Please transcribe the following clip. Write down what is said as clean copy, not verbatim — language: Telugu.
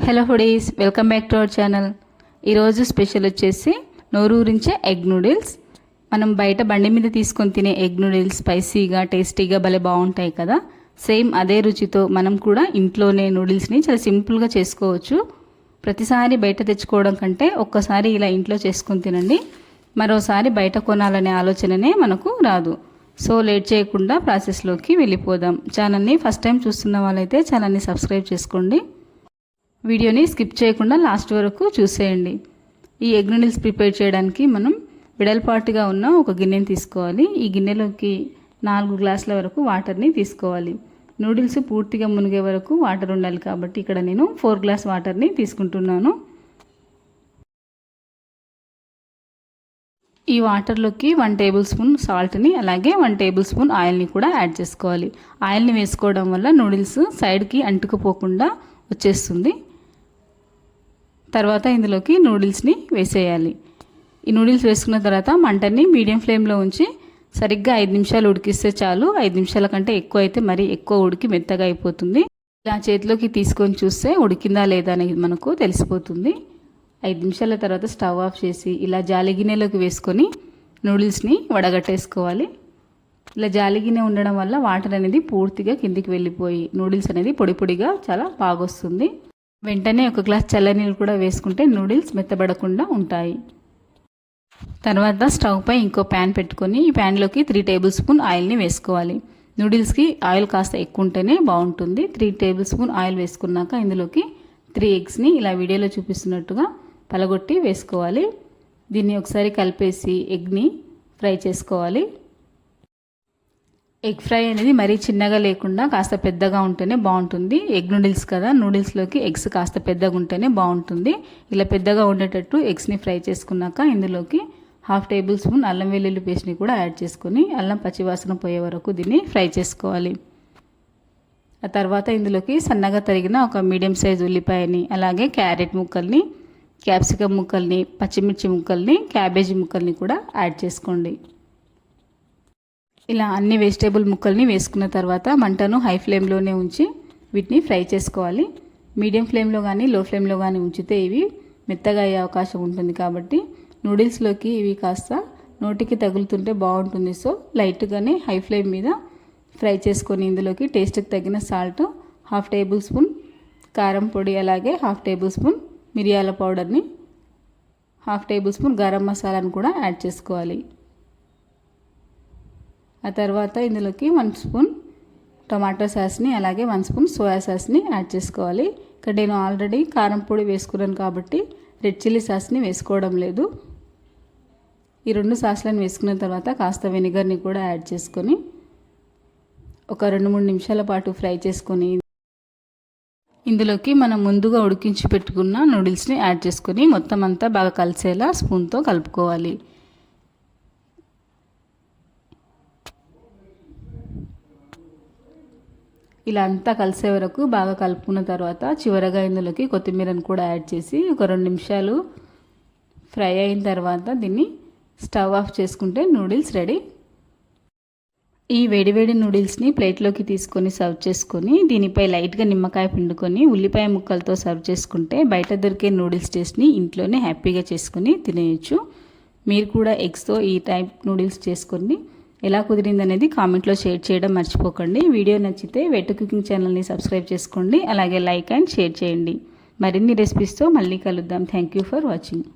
Hello foodies, welcome back to our channel. ఈరోజు స్పెషల్ వచ్చేసి నోరూరించే ఎగ్ నూడిల్స్. మనం బయట బండి మీద తీసుకొని తినే ఎగ్ నూడిల్స్ స్పైసీగా టేస్టీగా భలే బాగుంటాయి కదా. సేమ్ అదే రుచితో మనం కూడా ఇంట్లోనే నూడిల్స్ని చాలా సింపుల్గా చేసుకోవచ్చు. ప్రతిసారి బయట తెచ్చుకోవడం కంటే ఒక్కసారి ఇలా ఇంట్లో చేసుకొని తినండి. మరోసారి బయట కొనాలనే ఆలోచననే మనకు రాదు. సో లేట్ చేయకుండా ప్రాసెస్లోకి వెళ్ళిపోదాం. ఛానల్ని ఫస్ట్ టైం చూస్తున్న వాళ్ళైతే ఛానల్ని సబ్స్క్రైబ్ చేసుకోండి. వీడియోని స్కిప్ చేయకుండా లాస్ట్ వరకు చూసేయండి. ఈ ఎగ్ నూడిల్స్ ప్రిపేర్ చేయడానికి మనం వెడల్పాటుగా ఉన్న ఒక గిన్నెని తీసుకోవాలి. ఈ గిన్నెలోకి 4 గ్లాసుల వరకు వాటర్ని తీసుకోవాలి. నూడిల్స్ పూర్తిగా మునిగే వరకు వాటర్ ఉండాలి కాబట్టి ఇక్కడ నేను 4 గ్లాస్ వాటర్ని తీసుకుంటున్నాను. ఈ వాటర్లోకి 1 టేబుల్ స్పూన్ సాల్ట్ని అలాగే 1 టేబుల్ స్పూన్ ఆయిల్ని కూడా యాడ్ చేసుకోవాలి. ఆయిల్ని వేసుకోవడం వల్ల నూడిల్స్ సైడ్కి అంటుకుపోకుండా వచ్చేస్తుంది. తర్వాత ఇందులోకి నూడిల్స్ని వేసేయాలి. ఈ నూడిల్స్ వేసుకున్న తర్వాత మంటని మీడియం ఫ్లేమ్లో ఉంచి సరిగ్గా 5 నిమిషాలు ఉడికిస్తే చాలు. 5 నిమిషాల కంటే ఎక్కువ అయితే మరీ ఎక్కువ ఉడికి మెత్తగా అయిపోతుంది. ఇలా చేతిలోకి తీసుకొని చూస్తే ఉడికిందా లేదా అనేది మనకు తెలిసిపోతుంది. 5 నిమిషాల తర్వాత స్టవ్ ఆఫ్ చేసి ఇలా జాలి గిన్నెలోకి వేసుకొని నూడిల్స్ని వడగట్టేసుకోవాలి. ఇలా జాలి గిన్నె ఉండడం వల్ల వాటర్ అనేది పూర్తిగా కిందికి వెళ్ళిపోయి నూడిల్స్ అనేది పొడి పొడిగా చాలా బాగొస్తుంది. వెంటనే 1 గ్లాస్ చల్లనీళ్ళు కూడా వేసుకుంటే నూడిల్స్ మెత్తబడకుండా ఉంటాయి. తర్వాత స్టవ్ పై ఇంకో ప్యాన్ పెట్టుకొని ఈ ప్యాన్లోకి 3 టేబుల్ స్పూన్ ఆయిల్ని వేసుకోవాలి. నూడిల్స్కి ఆయిల్ కాస్త ఎక్కువ ఉంటేనే బాగుంటుంది. 3 టేబుల్ స్పూన్ ఆయిల్ వేసుకున్నాక ఇందులోకి 3 ఎగ్స్ని ఇలా వీడియోలో చూపిస్తున్నట్టుగా పలగొట్టి వేసుకోవాలి. దీన్ని ఒకసారి కలిపేసి ఎగ్ని ఫ్రై చేసుకోవాలి. ఎగ్ ఫ్రై అనేది మరీ చిన్నగా లేకుండా కాస్త పెద్దగా ఉంటేనే బాగుంటుంది. ఎగ్ నూడిల్స్ కదా, నూడిల్స్లోకి ఎగ్స్ కాస్త పెద్దగా ఉంటేనే బాగుంటుంది. ఇలా పెద్దగా ఉండేటట్టు ఎగ్స్ని ఫ్రై చేసుకున్నాక ఇందులోకి 1/2 టేబుల్ స్పూన్ అల్లం వెల్లుల్లి పేస్ట్ని కూడా యాడ్ చేసుకొని అల్లం పచ్చివాసన పోయే వరకు దీన్ని ఫ్రై చేసుకోవాలి. ఆ తర్వాత ఇందులోకి సన్నగా తరిగిన ఒక మీడియం సైజ్ ఉల్లిపాయని అలాగే క్యారెట్ ముక్కల్ని, క్యాప్సికమ్ ముక్కల్ని, పచ్చిమిర్చి ముక్కల్ని, క్యాబేజీ ముక్కల్ని కూడా యాడ్ చేసుకోండి. ఇలా అన్ని వెజిటేబుల్ ముక్కల్ని వేసుకున్న తర్వాత మంటను హై ఫ్లేమ్లోనే ఉంచి వీటిని ఫ్రై చేసుకోవాలి. మీడియం ఫ్లేమ్లో కానీ లో ఫ్లేమ్లో కానీ ఉంచితే ఇవి మెత్తగా అయ్యే అవకాశం ఉంటుంది కాబట్టి నూడిల్స్లోకి ఇవి కాస్త నోటికి తగులుతుంటే బాగుంటుంది. సో లైట్గానే హై ఫ్లేమ్ మీద ఫ్రై చేసుకొని ఇందులోకి టేస్ట్కి తగిన సాల్ట్, 1/2 టేబుల్ స్పూన్ కారం పొడి, అలాగే 1/2 టేబుల్ స్పూన్ మిరియాల పౌడర్ని, 1/2 టేబుల్ స్పూన్ గరం మసాలాను కూడా యాడ్ చేసుకోవాలి. ఆ తర్వాత ఇందులోకి 1 స్పూన్ టమాటో సాస్ని అలాగే 1 స్పూన్ సోయా సాస్ని యాడ్ చేసుకోవాలి. ఇక్కడ నేను ఆల్రెడీ కారం పొడి వేసుకున్నాను కాబట్టి రెడ్ చిల్లీ సాస్ని వేసుకోవడం లేదు. ఈ 2 సాస్లను వేసుకున్న తర్వాత కాస్త వెనిగర్ని కూడా యాడ్ చేసుకొని ఒక 2-3 నిమిషాల పాటు ఫ్రై చేసుకొని ఇందులోకి మనం ముందుగా ఉడికించి పెట్టుకున్న నూడిల్స్ని యాడ్ చేసుకొని మొత్తం అంతా బాగా కలిసేలా స్పూన్తో కలుపుకోవాలి. ఇలా అంతా కలిసే వరకు బాగా కలుపుకున్న తర్వాత చివరగా ఇందులోకి కొత్తిమీరను కూడా యాడ్ చేసి ఒక 2 నిమిషాలు ఫ్రై అయిన తర్వాత దీన్ని స్టవ్ ఆఫ్ చేసుకుంటే నూడిల్స్ రెడీ. ఈ వేడివేడి నూడిల్స్ని ప్లేట్లోకి తీసుకొని సర్వ్ చేసుకొని దీనిపై లైట్గా నిమ్మకాయ పిండుకొని ఉల్లిపాయ ముక్కలతో సర్వ్ చేసుకుంటే బయట దొరికే నూడిల్స్ టేస్ట్ని ఇంట్లోనే హ్యాపీగా చేసుకొని తినేయచ్చు. మీరు కూడా ఎగ్స్తో ఈ టైప్ నూడిల్స్ చేసుకొని ఎలా కుదిరింది అనేది కామెంట్లో షేర్ చేయడం మర్చిపోకండి. వీడియో నచ్చితే వెట్ కుకింగ్ ఛానల్ని సబ్స్క్రైబ్ చేసుకోండి. అలాగే లైక్ అండ్ షేర్ చేయండి. మరిన్ని రెసిపీస్తో మళ్ళీ కలుద్దాం. Thank you for watching.